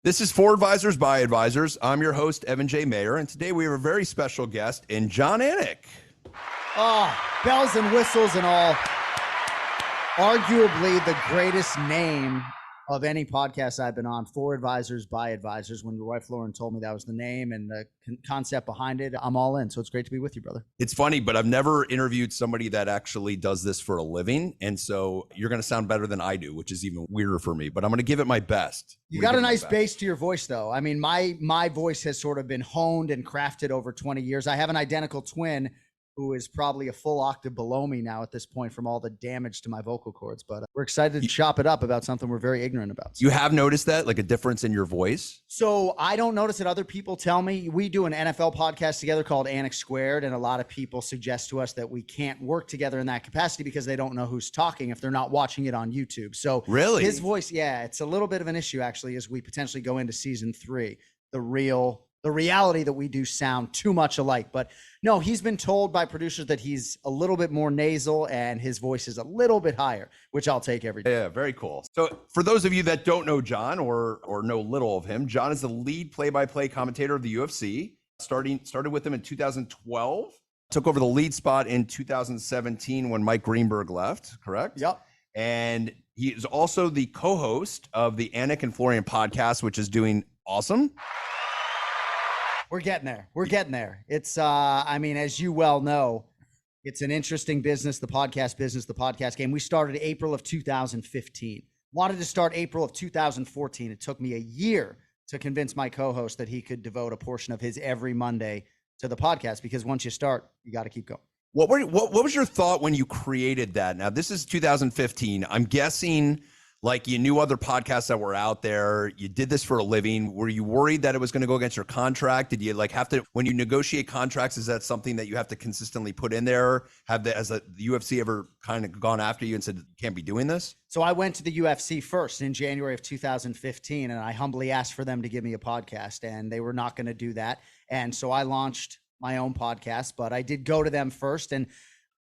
This is For Advisors by Advisors. I'm your host, Evan J. Mayer, and today we have a very special guest in Jon Anik. Oh, bells and whistles and all. Arguably the greatest name of any podcast I've been on, For Advisors by Advisors. When your wife Lauren told me that was the name and the concept behind it, I'm all in. So it's great to be with you, brother. It's funny, but I've never interviewed somebody that actually does this for a living. And so you're going to sound better than I do, which is even weirder for me, but I'm going to give it my best. You got a nice bass to your voice, though. I mean, my voice has sort of been honed and crafted over 20 years. I have an identical twin who is probably a full octave below me now at this point from all the damage to my vocal cords. But we're excited to chop it up about something we're very ignorant about. You have noticed that, like a difference in your voice? So I don't notice it. Other people tell me. We do an NFL podcast together called Anik Squared, and a lot of people suggest to us that we can't work together in that capacity because they don't know who's talking if they're not watching it on YouTube. So really, his voice, yeah, it's a little bit of an issue actually as we potentially go into season 3. The reality that we do sound too much alike. But no, he's been told by producers that he's a little bit more nasal and his voice is a little bit higher, which I'll take every day. Yeah, very cool. So for those of you that don't know Jon or know little of him, Jon is the lead play-by-play commentator of the UFC. Started with him in 2012. Took over the lead spot in 2017 when Mike Greenberg left, correct? Yep. And he is also the co-host of the Anik and Florian Podcast, which is doing awesome. We're getting there. It's, I mean, as you well know, it's an interesting business, the podcast game. We started April of 2015. Wanted to start April of 2014. It took me a year to convince my co-host that he could devote a portion of his every Monday to the podcast, because once you start, you got to keep going. What was your thought when you created that? Now, this is 2015. I'm guessing like you knew other podcasts that were out there. You did this for a living. Were you worried that it was going to go against your contract? Did you like have to, when you negotiate contracts, is that something that you have to consistently put in there? Has the UFC ever kind of gone after you and said, you can't be doing this? So I went to the UFC first in January of 2015, and I humbly asked for them to give me a podcast, and they were not going to do that. And so I launched my own podcast, but I did go to them first, and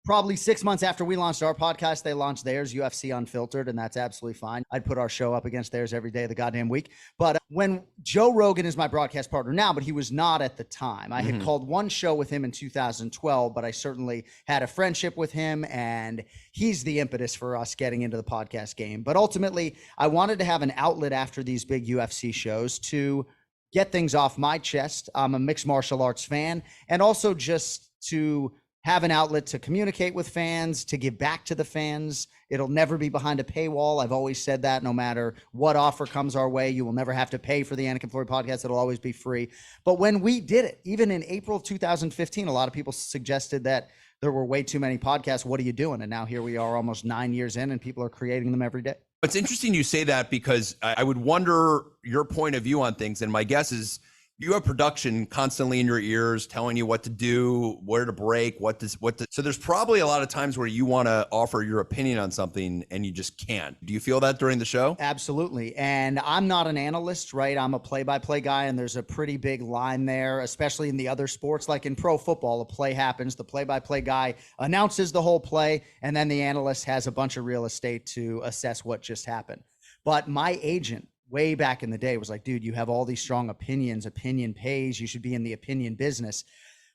probably 6 months after we launched our podcast, they launched theirs, UFC Unfiltered, and that's absolutely fine. I'd put our show up against theirs every day of the goddamn week. But when Joe Rogan is my broadcast partner now, but he was not at the time. I had called one show with him in 2012, but I certainly had a friendship with him, and he's the impetus for us getting into the podcast game. But ultimately, I wanted to have an outlet after these big UFC shows to get things off my chest. I'm a mixed martial arts fan, and also just to have an outlet to communicate with fans, to give back to the fans. It'll never be behind a paywall. I've always said that no matter what offer comes our way, you will never have to pay for the Anik and Florian podcast. It'll always be free. But when we did it, even in April of 2015, a lot of people suggested that there were way too many podcasts. What are you doing? And now here we are almost 9 years in, and people are creating them every day. It's interesting you say that, because I would wonder your point of view on things. And my guess is you have production constantly in your ears telling you what to do, where to break, so there's probably a lot of times where you want to offer your opinion on something and you just can't. Do you feel that during the show? Absolutely. And I'm not an analyst, right? I'm a play-by-play guy, and there's a pretty big line there, especially in the other sports. Like in pro football, a play happens, the play-by-play guy announces the whole play, and then the analyst has a bunch of real estate to assess what just happened. But my agent, way back in the day, was like, dude, you have all these strong opinions, opinion pays, you should be in the opinion business.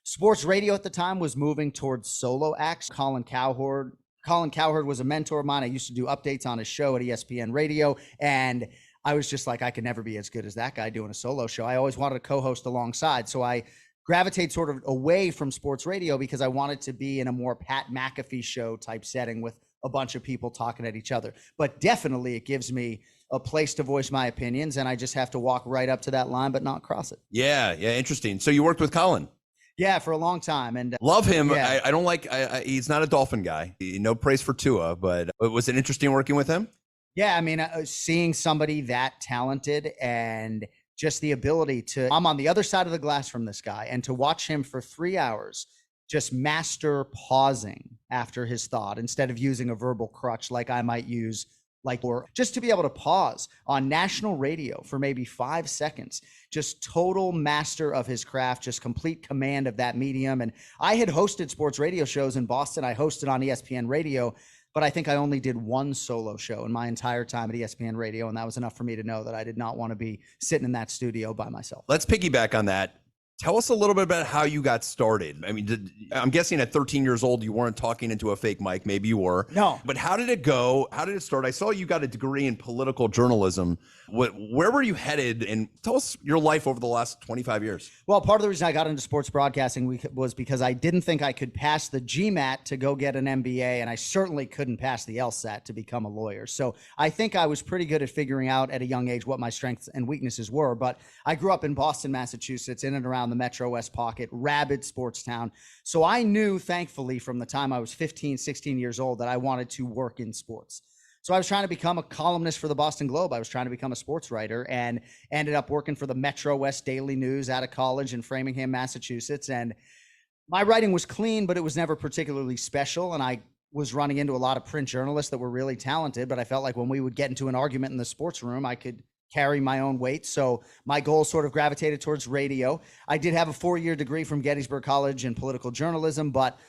Sports radio at the time was moving towards solo acts. Colin Cowherd was a mentor of mine. I used to do updates on his show at ESPN Radio, and I was just like, I could never be as good as that guy doing a solo show. I always wanted a co-host alongside, so I gravitate sort of away from sports radio because I wanted to be in a more Pat McAfee show type setting with a bunch of people talking at each other. But definitely it gives me a place to voice my opinions, and I just have to walk right up to that line but not cross it. Yeah, interesting. So you worked with Colin? Yeah, for a long time. And love him. Yeah. I don't like, he's not a Dolphin guy. No praise for Tua, but was it interesting working with him? Yeah, I mean, seeing somebody that talented and just the ability to, I'm on the other side of the glass from this guy, and to watch him for 3 hours just master pausing after his thought instead of using a verbal crutch like I might use, or just to be able to pause on national radio for maybe 5 seconds, just total master of his craft, just complete command of that medium. And I had hosted sports radio shows in Boston. I hosted on ESPN Radio. but I think I only did one solo show in my entire time at ESPN Radio, and that was enough for me to know that I did not want to be sitting in that studio by myself. Let's piggyback on that. Tell us a little bit about how you got started. I mean, I'm guessing at 13 years old, you weren't talking into a fake mic. Maybe you were. No. But how did it go? How did it start? I saw you got a degree in political journalism. Where were you headed? And tell us your life over the last 25 years. Well, part of the reason I got into sports broadcasting was because I didn't think I could pass the GMAT to go get an MBA, and I certainly couldn't pass the LSAT to become a lawyer. So I think I was pretty good at figuring out at a young age what my strengths and weaknesses were. But I grew up in Boston, Massachusetts, in and around the Metro West pocket, rabid sports town. So I knew, thankfully, from the time I was 15, 16 years old, that I wanted to work in sports. So I was trying to become a columnist for the Boston Globe. I was trying to become a sports writer and ended up working for the Metro West Daily News out of college in Framingham, Massachusetts. And my writing was clean, but it was never particularly special. And I was running into a lot of print journalists that were really talented, but I felt like when we would get into an argument in the sports room, I could carry my own weight. So my goal sort of gravitated towards radio. I did have a 4-year degree from Gettysburg College in political journalism, but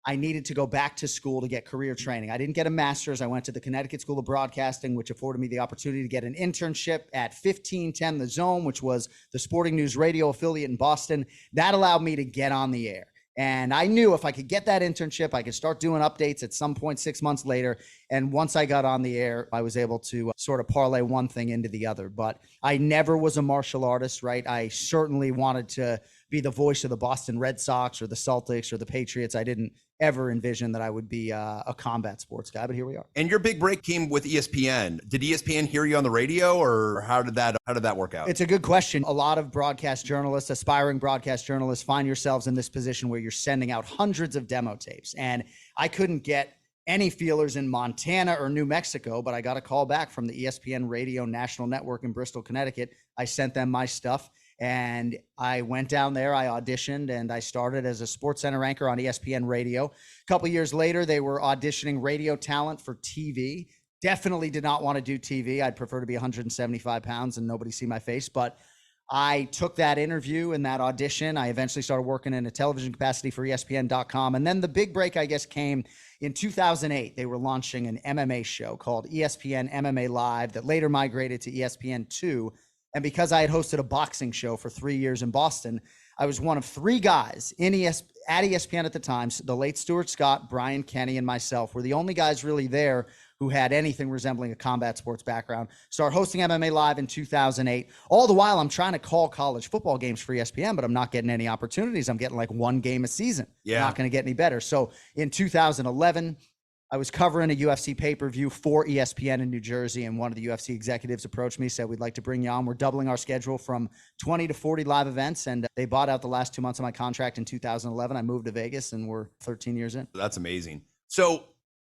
I needed to go back to school to get career training. I didn't get a master's. I went to the Connecticut School of Broadcasting, which afforded me the opportunity to get an internship at 1510 The Zone, which was the Sporting News radio affiliate in Boston. That allowed me to get on the air. And I knew if I could get that internship, I could start doing updates at some point 6 months later. And once I got on the air, I was able to sort of parlay one thing into the other. But I never was a martial artist, right? I certainly wanted to be the voice of the Boston Red Sox or the Celtics or the Patriots. I didn't ever envision that I would be a combat sports guy, but here we are. And your big break came with ESPN. Did ESPN hear you on the radio, or how did that work out? It's a good question. A lot of broadcast journalists, aspiring broadcast journalists, find yourselves in this position where you're sending out hundreds of demo tapes. And I couldn't get any feelers in Montana or New Mexico, but I got a call back from the ESPN Radio National Network in Bristol, Connecticut. I sent them my stuff. And I went down there, I auditioned, and I started as a SportsCenter anchor on ESPN Radio. A couple of years later, they were auditioning radio talent for TV. Definitely did not want to do TV. I'd prefer to be 175 pounds and nobody see my face. But I took that interview and that audition. I eventually started working in a television capacity for ESPN.com. And then the big break, I guess, came in 2008. They were launching an MMA show called ESPN MMA Live that later migrated to ESPN2. And because I had hosted a boxing show for 3 years in Boston, I was one of 3 guys at ESPN at the time. The late Stuart Scott, Brian Kenny, and myself were the only guys really there who had anything resembling a combat sports background. Started hosting MMA Live in 2008. All the while, I'm trying to call college football games for ESPN, but I'm not getting any opportunities. I'm getting like 1 game a season. Yeah. Not going to get any better. So in 2011, I was covering a UFC pay-per-view for ESPN in New Jersey, and one of the UFC executives approached me, said, "We'd like to bring you on. We're doubling our schedule from 20 to 40 live events." And they bought out the last 2 months of my contract in 2011. I moved to Vegas, and we're 13 years in. That's amazing. So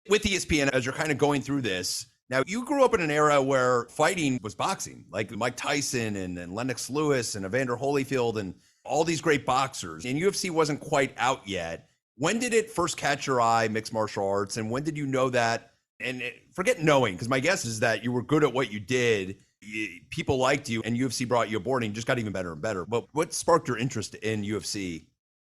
with ESPN, as you're kind of going through this, now you grew up in an era where fighting was boxing, like Mike Tyson and Lennox Lewis and Evander Holyfield and all these great boxers, and UFC wasn't quite out yet. When did it first catch your eye, mixed martial arts, and when did you know that? And forget knowing, because my guess is that you were good at what you did. People liked you, and UFC brought you aboard, and you just got even better and better. But what sparked your interest in UFC?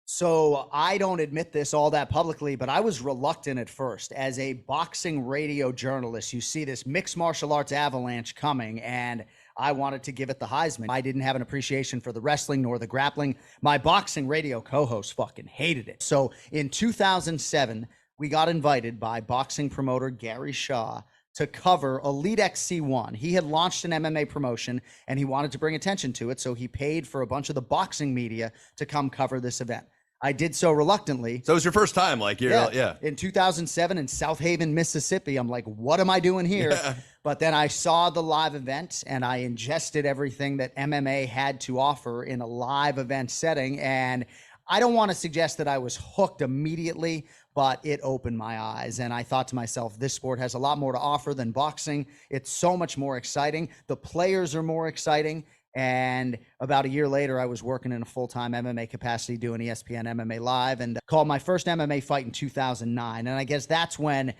So I don't admit this all that publicly, but I was reluctant at first. As a boxing radio journalist, you see this mixed martial arts avalanche coming, and I wanted to give it the Heisman. I didn't have an appreciation for the wrestling nor the grappling. My boxing radio co-host fucking hated it. So in 2007, we got invited by boxing promoter Gary Shaw to cover Elite XC1. He had launched an MMA promotion and he wanted to bring attention to it. So he paid for a bunch of the boxing media to come cover this event. I did so reluctantly. So it was your first time, like, yeah. In 2007 in South Haven, Mississippi, I'm like, what am I doing here? Yeah. But then I saw the live event and I ingested everything that MMA had to offer in a live event setting. And I don't want to suggest that I was hooked immediately, but it opened my eyes. And I thought to myself, this sport has a lot more to offer than boxing. It's so much more exciting. The players are more exciting. And about a year later, I was working in a full-time MMA capacity doing ESPN MMA Live and called my first MMA fight in 2009. And I guess that's when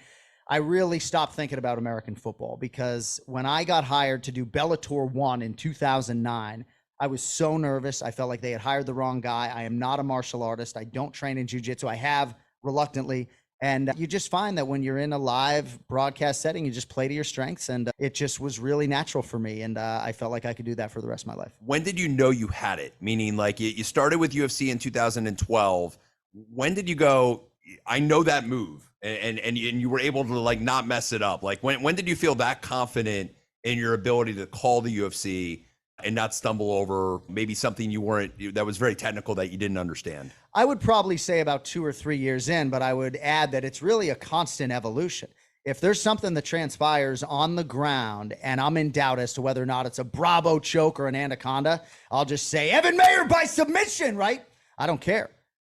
I really stopped thinking about American football, because when I got hired to do Bellator 1 in 2009, I was so nervous. I felt like they had hired the wrong guy. I am not a martial artist. I don't train in jiu-jitsu. I have reluctantly. And you just find that when you're in a live broadcast setting, you just play to your strengths. And it just was really natural for me. And I felt like I could do that for the rest of my life. When did you know you had it? Meaning, like, you started with UFC in 2012. When did you go, I know that move, and you were able to, like, not mess it up? Like, when did you feel that confident in your ability to call the UFC and not stumble over maybe something that was very technical that you didn't understand? I would probably say about 2 or 3 years in, but I would add that it's really a constant evolution. If there's something that transpires on the ground and I'm in doubt as to whether or not it's a Bravo choke or an anaconda, I'll just say Evan Mayer by submission, right? I don't care,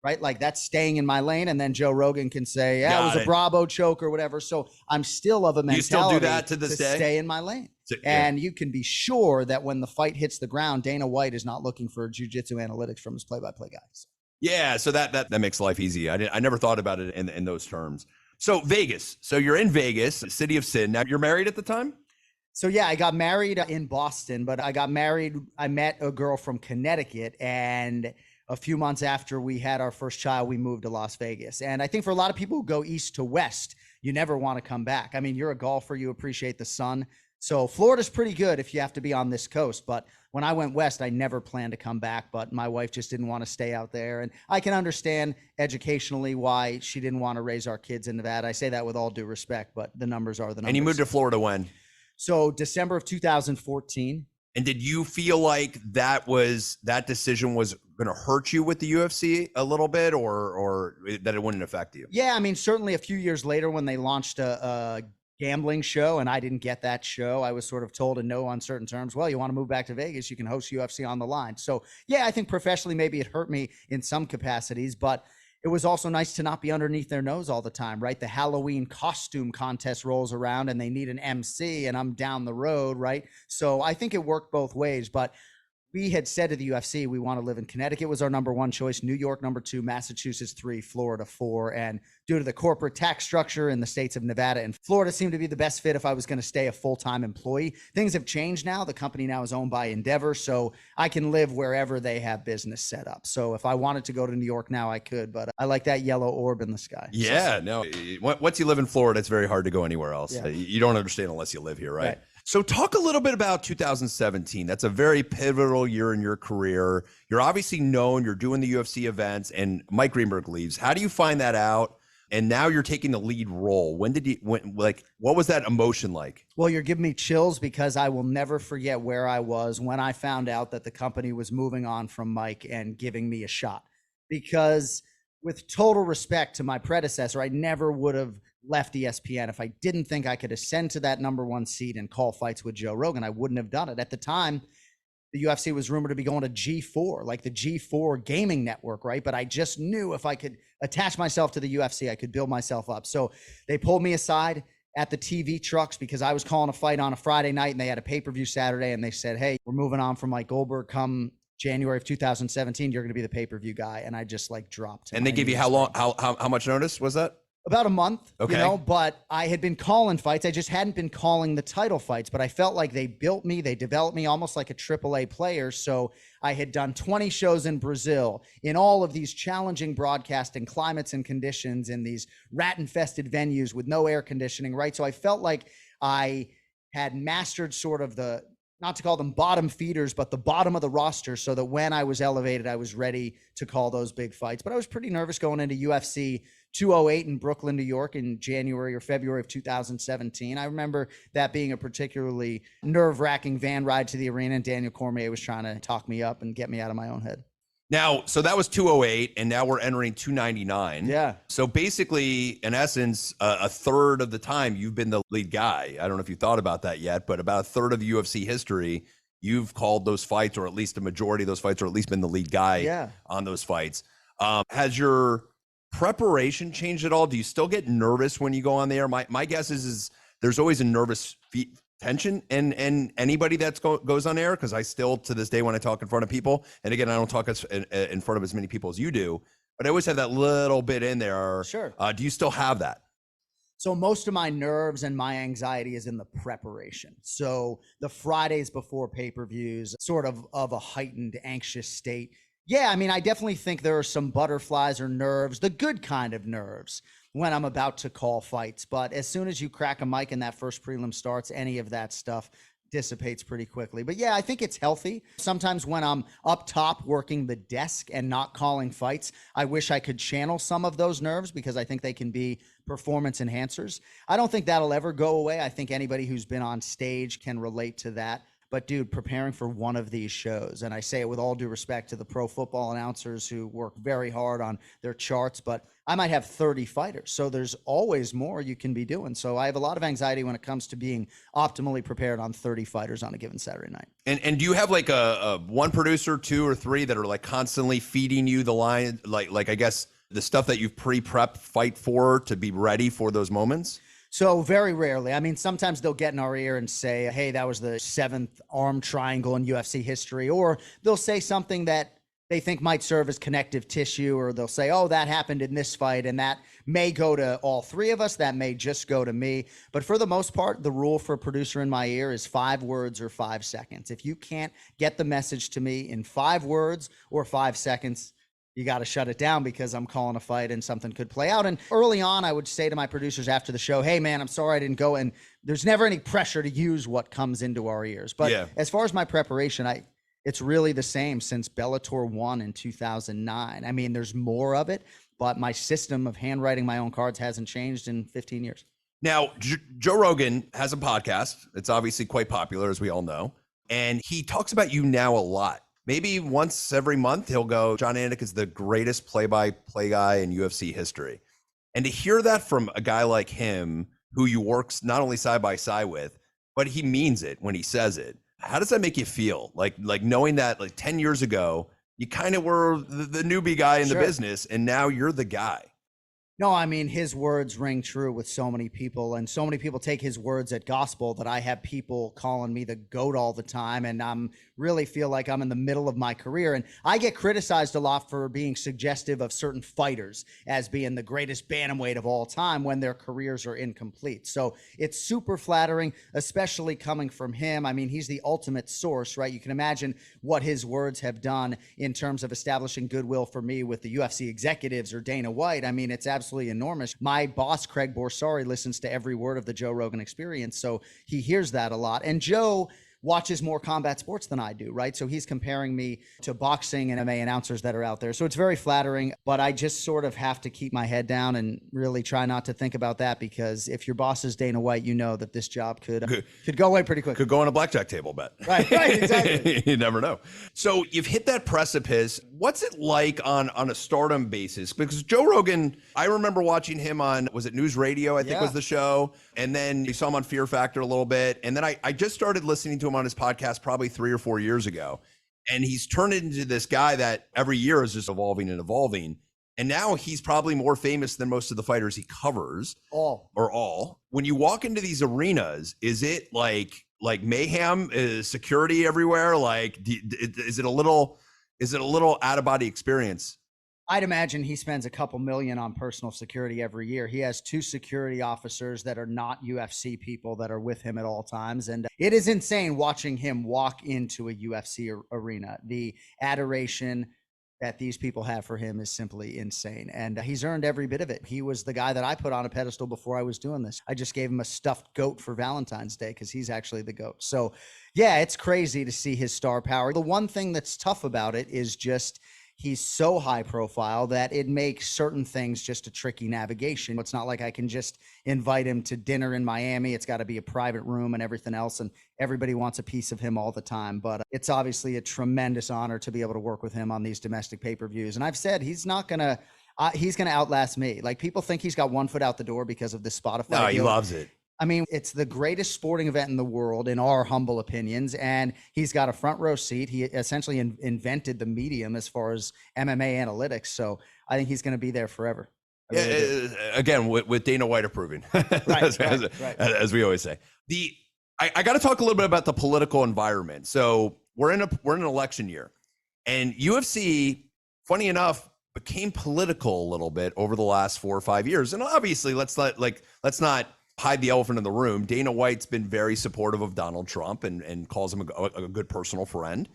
right? Like, that's staying in my lane. And then Joe Rogan can say, yeah, it was a Bravo choke or whatever. So I'm still of a mentality you still do that to this day? Stay in my lane. And you can be sure that when the fight hits the ground, Dana White is not looking for jiu-jitsu analytics from his play-by-play guys. Yeah, so that makes life easy. I never thought about it in those terms. So Vegas. So you're in Vegas, city of sin. Now, you're married at the time? So yeah, I got married in Boston, but I met a girl from Connecticut, and a few months after we had our first child, we moved to Las Vegas. And I think for a lot of people who go east to west, you never want to come back. I mean, you're a golfer, you appreciate the sun. So Florida's pretty good if you have to be on this coast. But when I went west, I never planned to come back. But my wife just didn't want to stay out there. And I can understand educationally why she didn't want to raise our kids in Nevada. I say that with all due respect, but the numbers are the numbers. And you moved to Florida when? So December of 2014. And did you feel like that decision was going to hurt you with the UFC a little bit, or that it wouldn't affect you? Yeah, I mean, certainly a few years later when they launched a gambling show and I didn't get that show, I was sort of told in no uncertain terms, well, you want to move back to Vegas, you can host UFC on the line. So yeah, I think professionally, maybe it hurt me in some capacities, but it was also nice to not be underneath their nose all the time, right? The Halloween costume contest rolls around and they need an MC and I'm down the road, right? So I think it worked both ways, but we had said to the UFC, we want to live in Connecticut was our number one choice, New York number 2, Massachusetts 3, Florida 4. And due to the corporate tax structure in the states of Nevada and Florida seemed to be the best fit if I was going to stay a full-time employee. Things have changed now. The company now is owned by Endeavor, so I can live wherever they have business set up. So if I wanted to go to New York now, I could, but I like that yellow orb in the sky. Yeah, no. Once you live in Florida, it's very hard to go anywhere else. Yeah. You don't understand unless you live here, right? So talk a little bit about 2017. That's a very pivotal year in your career. You're obviously known, you're doing the UFC events, and Mike Greenberg leaves. How do you find that out? And now you're taking the lead role. What was that emotion like? Well, you're giving me chills because I will never forget where I was when I found out that the company was moving on from Mike and giving me a shot. Because with total respect to my predecessor, I never would have left ESPN if I didn't think I could ascend to that number 1 seat and call fights with Joe Rogan. I wouldn't have done it. At the time, the UFC was rumored to be going to G4, like the G4 gaming network, right? But I just knew if I could attach myself to the UFC, I could build myself up. So they pulled me aside at the TV trucks because I was calling a fight on a Friday night and they had a pay-per-view Saturday and they said, hey, we're moving on from Mike Goldberg. Come January of 2017, you're going to be the pay-per-view guy. And I just like dropped. And they give you how long, how much notice was that? About a month, okay. You know, but I had been calling fights. I just hadn't been calling the title fights, but I felt like they built me. They developed me almost like a AAA player. So I had done 20 shows in Brazil in all of these challenging broadcasting climates and conditions in these rat-infested venues with no air conditioning, right? So I felt like I had mastered sort of the, not to call them bottom feeders, but the bottom of the roster so that when I was elevated, I was ready to call those big fights. But I was pretty nervous going into UFC 208 in Brooklyn, New York in January or February of 2017. I remember that being a particularly nerve-wracking van ride to the arena, and Daniel Cormier was trying to talk me up and get me out of my own head. Now, so that was 208, and now we're entering 299. Yeah. So basically, in essence, a third of the time you've been the lead guy. I don't know if you thought about that yet, but about a third of UFC history, you've called those fights, or at least a majority of those fights, or at least been the lead guy on those fights. Has your preparation changed at all? Do you still get nervous when you go on the air? My guess is there's always a nervous tension and anybody that goes on air, because I still to this day when I talk in front of people, and again I don't talk in front of as many people as you do, but I always have that little bit in there. Sure. Do you still have that? So most of my nerves and my anxiety is in the preparation. So the Fridays before pay-per-views, sort of a heightened anxious state. Yeah, I mean, I definitely think there are some butterflies or nerves, the good kind of nerves. when I'm about to call fights. But as soon as you crack a mic and that first prelim starts, any of that stuff dissipates pretty quickly. But yeah, I think it's healthy. Sometimes when I'm up top working the desk and not calling fights, I wish I could channel some of those nerves because I think they can be performance enhancers. I don't think that'll ever go away. I think anybody who's been on stage can relate to that. But dude, preparing for one of these shows, and I say it with all due respect to the pro football announcers who work very hard on their charts, but I might have 30 fighters. So there's always more you can be doing. So I have a lot of anxiety when it comes to being optimally prepared on 30 fighters on a given Saturday night. And do you have like a one producer, two or three that are like constantly feeding you the line, like I guess the stuff that you've pre-prepped fight for to be ready for those moments? So very rarely. I mean, sometimes they'll get in our ear and say, hey, that was the 7th arm triangle in UFC history. Or they'll say something that they think might serve as connective tissue, or they'll say, oh, that happened in this fight. And that may go to all three of us. That may just go to me. But for the most part, the rule for a producer in my ear is 5 words or 5 seconds. If you can't get the message to me in 5 words or 5 seconds, you got to shut it down because I'm calling a fight and something could play out. And early on, I would say to my producers after the show, hey, man, I'm sorry I didn't go. And there's never any pressure to use what comes into our ears. But as far as my preparation, it's really the same since Bellator 1 in 2009. I mean, there's more of it, but my system of handwriting my own cards hasn't changed in 15 years. Now, Joe Rogan has a podcast. It's obviously quite popular, as we all know. And he talks about you now a lot. Maybe once every month, he'll go, Jon Anik is the greatest play-by-play guy in UFC history. And to hear that from a guy like him, who you work not only side by side with, but he means it when he says it. How does that make you feel? Like knowing that like 10 years ago, you kind of were the newbie guy in the business, and now you're the guy. No, I mean, his words ring true with so many people, and so many people take his words at gospel that I have people calling me the GOAT all the time, and I'm really feel like I'm in the middle of my career. And I get criticized a lot for being suggestive of certain fighters as being the greatest bantamweight of all time when their careers are incomplete. So it's super flattering, especially coming from him. I mean, he's the ultimate source, right? You can imagine what his words have done in terms of establishing goodwill for me with the UFC executives or Dana White. I mean, it's absolutely enormous. My boss, Craig Borsari, listens to every word of the Joe Rogan Experience, so he hears that a lot. And Joe watches more combat sports than I do, right? So he's comparing me to boxing and MMA announcers that are out there. So it's very flattering, but I just sort of have to keep my head down and really try not to think about that, because if your boss is Dana White, you know that this job could go away pretty quick. Could go on a blackjack table bet. Right, exactly. You never know. So you've hit that precipice. What's it like on a stardom basis? Because Joe Rogan, I remember watching him on, was it News Radio, I think was the show. And then you saw him on Fear Factor a little bit. And then I just started listening to him on his podcast probably 3 or 4 years ago. And he's turned into this guy that every year is just evolving and evolving. And now he's probably more famous than most of the fighters he covers. All. When you walk into these arenas, is it like mayhem? Is security everywhere? Like, is it a little out of body experience? I'd imagine he spends a couple million on personal security every year. He has 2 security officers that are not UFC people that are with him at all times. And it is insane watching him walk into a UFC arena. The adoration that these people have for him is simply insane. And he's earned every bit of it. He was the guy that I put on a pedestal before I was doing this. I just gave him a stuffed goat for Valentine's Day because he's actually the GOAT. So yeah, it's crazy to see his star power. The one thing that's tough about it is just he's so high profile that it makes certain things just a tricky navigation. It's not like I can just invite him to dinner in Miami. It's got to be a private room and everything else. And everybody wants a piece of him all the time. But it's obviously a tremendous honor to be able to work with him on these domestic pay-per-views. And I've said he's going to outlast me. Like, people think he's got one foot out the door because of this Spotify deal. No, he loves it. I mean, it's the greatest sporting event in the world, in our humble opinions, and he's got a front row seat. He essentially invented the medium as far as MMA analytics, so I think he's going to be there forever. Again, with Dana White approving, right. As we always say. I got to talk a little bit about the political environment. So we're in an election year, and UFC, funny enough, became political a little bit over the last 4 or 5 years. And obviously, let's not hide the elephant in the room. Dana White's been very supportive of Donald Trump and calls him a good personal friend.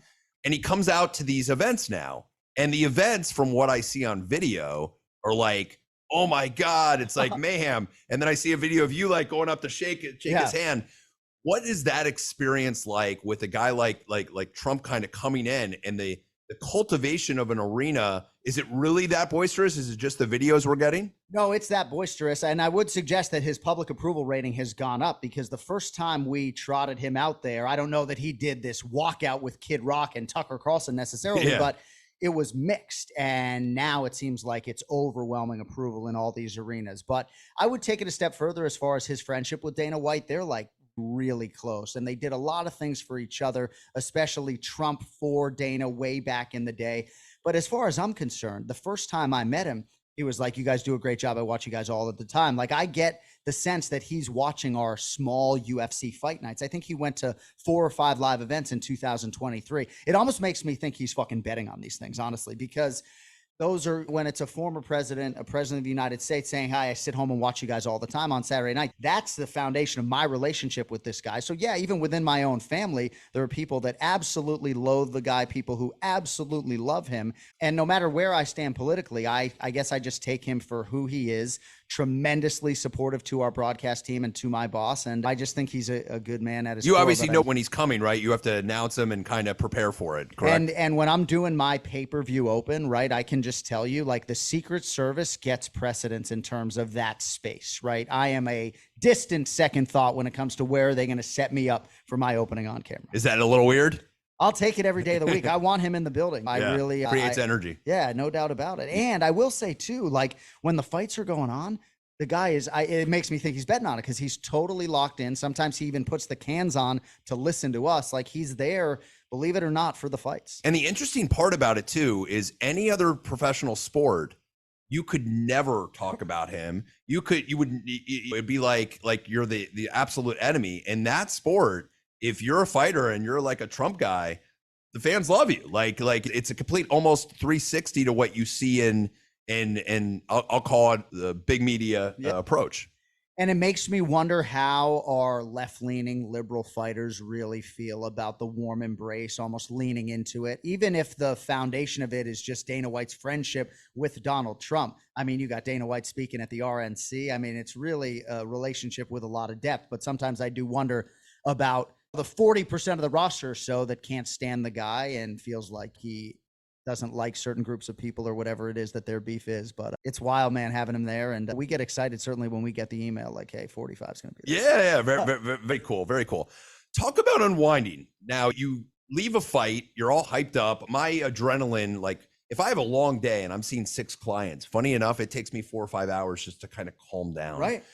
And he comes out to these events now. And the events, from what I see on video, are like oh my God, it's like mayhem. And then I see a video of you like going up to shake his hand. What is that experience like with a guy like Trump kind of coming in, and the cultivation of an arena? Is it really that boisterous? Is it just the videos we're getting? No, it's that boisterous. And I would suggest that his public approval rating has gone up, because the first time we trotted him out there, I don't know that he did this walkout with Kid Rock and Tucker Carlson necessarily, but it was mixed. And now it seems like it's overwhelming approval in all these arenas. But I would take it a step further as far as his friendship with Dana White. They're like really close, and they did a lot of things for each other, especially Trump for Dana way back in the day. But as far as I'm concerned, the first time I met him, he was like, you guys do a great job. I watch you guys all at the time. Like, I get the sense that he's watching our small UFC fight nights. I think he went to 4 or 5 live events in 2023. It almost makes me think he's fucking betting on these things, honestly, because those are when it's a former president, a president of the United States saying, hi, I sit home and watch you guys all the time on Saturday night. That's the foundation of my relationship with this guy. So yeah, even within my own family, there are people that absolutely loathe the guy, people who absolutely love him. And no matter where I stand politically, I guess I just take him for who he is. Tremendously supportive to our broadcast team and to my boss. And I just think he's a good man at his core. You obviously know when he's coming, right? You have to announce him and kind of prepare for it, correct? And when I'm doing my pay-per-view open, right, I can just tell you, like, the Secret Service gets precedence in terms of that space, right? I am a distant second thought when it comes to where are they going to set me up for my opening on camera. Is that a little weird? I'll take it every day of the week. I want him in the building. I really creates energy. Yeah, no doubt about it. And I will say too, like, when the fights are going on, the guy is, it makes me think he's betting on it, because he's totally locked in. Sometimes he even puts the cans on to listen to us. Like, he's there, believe it or not, for the fights. And the interesting part about it too is any other professional sport, you could never talk about him. It'd be like you're the absolute enemy. In that sport, if you're a fighter and you're like a Trump guy, the fans love you. Like it's a complete almost 360 to what you see in I'll call it the big media approach. And it makes me wonder how our left-leaning liberal fighters really feel about the warm embrace, almost leaning into it, even if the foundation of it is just Dana White's friendship with Donald Trump. I mean, you got Dana White speaking at the RNC. I mean, it's really a relationship with a lot of depth, but sometimes I do wonder about the 40% of the roster or so that can't stand the guy and feels like he doesn't like certain groups of people or whatever it is that their beef is. But it's wild, man, having him there. And we get excited certainly when we get the email like, hey, 45 is going to be there. Yeah, very cool. Very cool. Talk about unwinding. Now, you leave a fight, you're all hyped up. My adrenaline, like, if I have a long day and I'm seeing 6 clients, funny enough, it takes me 4 or 5 hours just to kind of calm down. Right.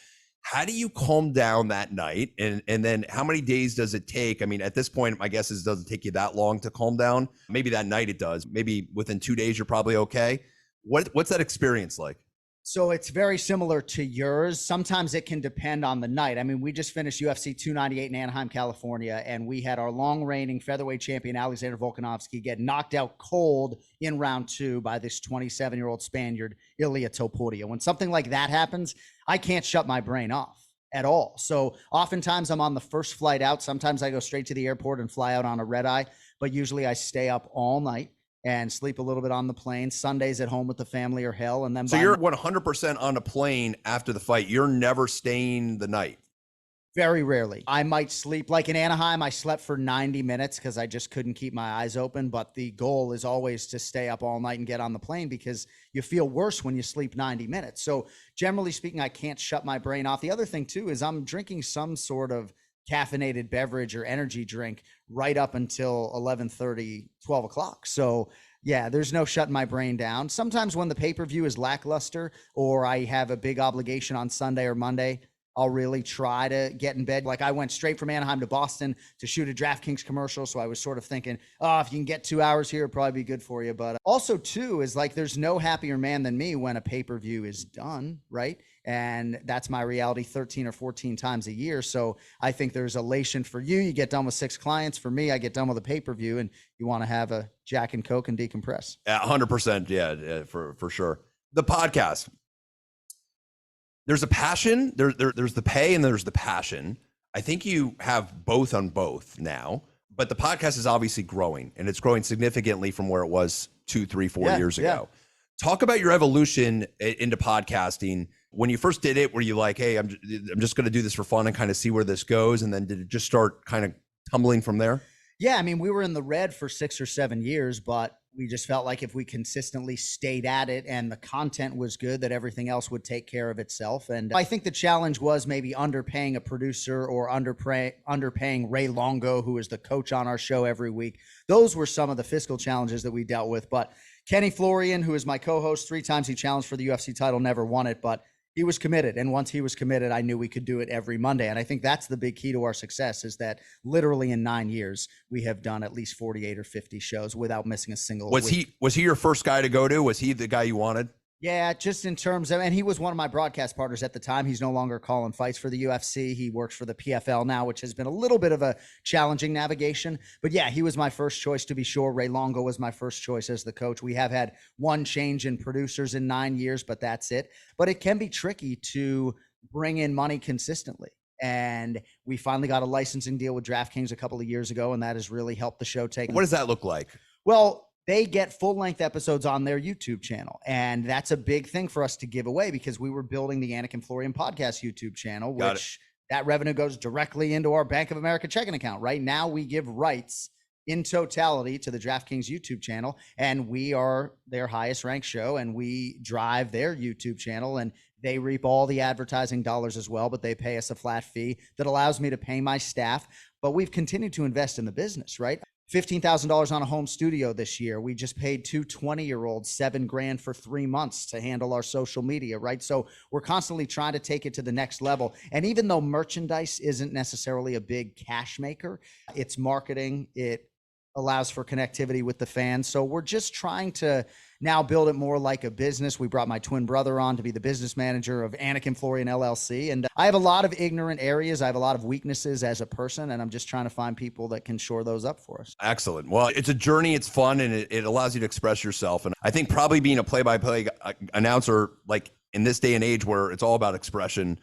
How do you calm down that night? And then how many days does it take? I mean, at this point, my guess is it doesn't take you that long to calm down. Maybe that night it does. Maybe within 2 days, you're probably okay. What's that experience like? So it's very similar to yours. Sometimes it can depend on the night. I mean, we just finished UFC 298 in Anaheim, California, and we had our long reigning featherweight champion, Alexander Volkanovski, get knocked out cold in round 2 by this 27-year-old Spaniard, Ilia Topuria. When something like that happens, I can't shut my brain off at all. So oftentimes I'm on the first flight out. Sometimes I go straight to the airport and fly out on a red eye, but usually I stay up all night and sleep a little bit on the plane. Sundays at home with the family are hell. And then so you're 100% on a plane after the fight. You're never staying the night. Very rarely. I might sleep, like in Anaheim, I slept for 90 minutes because I just couldn't keep my eyes open. But the goal is always to stay up all night and get on the plane, because you feel worse when you sleep 90 minutes. So generally speaking, I can't shut my brain off. The other thing too is I'm drinking some sort of caffeinated beverage or energy drink right up until 11:30, 12 o'clock. So yeah, there's no shutting my brain down. Sometimes when the pay-per-view is lackluster or I have a big obligation on Sunday or Monday, I'll really try to get in bed. Like I went straight from Anaheim to Boston to shoot a DraftKings commercial. So I was sort of thinking, oh, if you can get 2 hours here, it'll probably be good for you. But also too, is like, there's no happier man than me when a pay-per-view is done, right? And that's my reality 13 or 14 times a year. So I think there's elation for you. You get done with 6 clients. For me, I get done with a pay-per-view and you want to have a Jack and Coke and decompress. 100%. Yeah, for sure. The podcast. There's a passion, there's the pay and there's the passion. I think you have both on both now, but the podcast is obviously growing and it's growing significantly from where it was 2, 3, 4 years ago. Talk about your evolution into podcasting. When you first did it, were you like, hey, I'm just going to do this for fun and kind of see where this goes? And then did it just start kind of tumbling from there? Yeah, I mean, we were in the red for 6 or 7 years, but we just felt like if we consistently stayed at it and the content was good, that everything else would take care of itself. And I think the challenge was maybe underpaying a producer or underpaying Ray Longo, who is the coach on our show every week. Those were some of the fiscal challenges that we dealt with. But Kenny Florian, who is my co-host, 3 times he challenged for the UFC title, never won it, but he was committed. And once he was committed, I knew we could do it every Monday. And I think that's the big key to our success, is that literally in 9 years, we have done at least 48 or 50 shows without missing a single week. Was he your first guy to go to? Was he the guy you wanted? Yeah, just in terms of, and he was one of my broadcast partners at the time. He's no longer calling fights for the UFC. He works for the PFL now, which has been a little bit of a challenging navigation. But yeah, he was my first choice, to be sure. Ray Longo was my first choice as the coach. We have had one change in producers in 9 years, but that's it. But it can be tricky to bring in money consistently. And we finally got a licensing deal with DraftKings a couple of years ago, and that has really helped the show take. What does that look like? Well, they get full-length episodes on their YouTube channel. And that's a big thing for us to give away, because we were building the Anik and Florian Podcast YouTube channel, which that revenue goes directly into our Bank of America checking account. Right now, we give rights in totality to the DraftKings YouTube channel, and we are their highest ranked show, and we drive their YouTube channel, and they reap all the advertising dollars as well, but they pay us a flat fee that allows me to pay my staff. But we've continued to invest in the business, right? $15,000 on a home studio this year. We just paid 2 20-year-olds $7,000 for 3 months to handle our social media, right? So we're constantly trying to take it to the next level. And even though merchandise isn't necessarily a big cash maker, it's marketing. It allows for connectivity with the fans. So we're just trying to now build it more like a business. We brought my twin brother on to be the business manager of Anik and Florian LLC. And I have a lot of ignorant areas. I have a lot of weaknesses as a person, and I'm just trying to find people that can shore those up for us. Excellent. Well, it's a journey. It's fun, and it allows you to express yourself. And I think probably being a play-by-play announcer, like in this day and age where it's all about expression,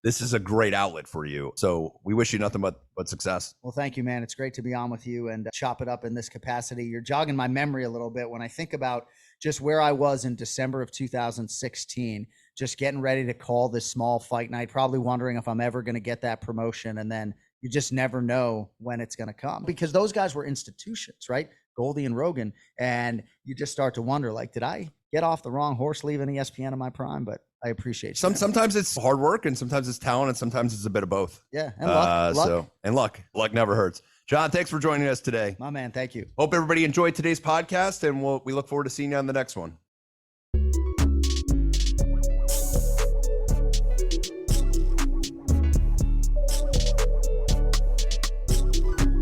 this is a great outlet for you. So we wish you nothing but success. Well, thank you, man. It's great to be on with you and chop it up in this capacity. You're jogging my memory a little bit when I think about just where I was in December of 2016, just getting ready to call this small fight night, probably wondering if I'm ever going to get that promotion. And then you just never know when it's going to come, because those guys were institutions, right? Goldie and Rogan. And you just start to wonder, like, did I get off the wrong horse leaving ESPN in my prime? But I appreciate it. Sometimes it's hard work, and sometimes it's talent, and sometimes it's a bit of both. Yeah, and luck. Luck never hurts. Jon, thanks for joining us today. My man, thank you. Hope everybody enjoyed today's podcast, and we look forward to seeing you on the next one.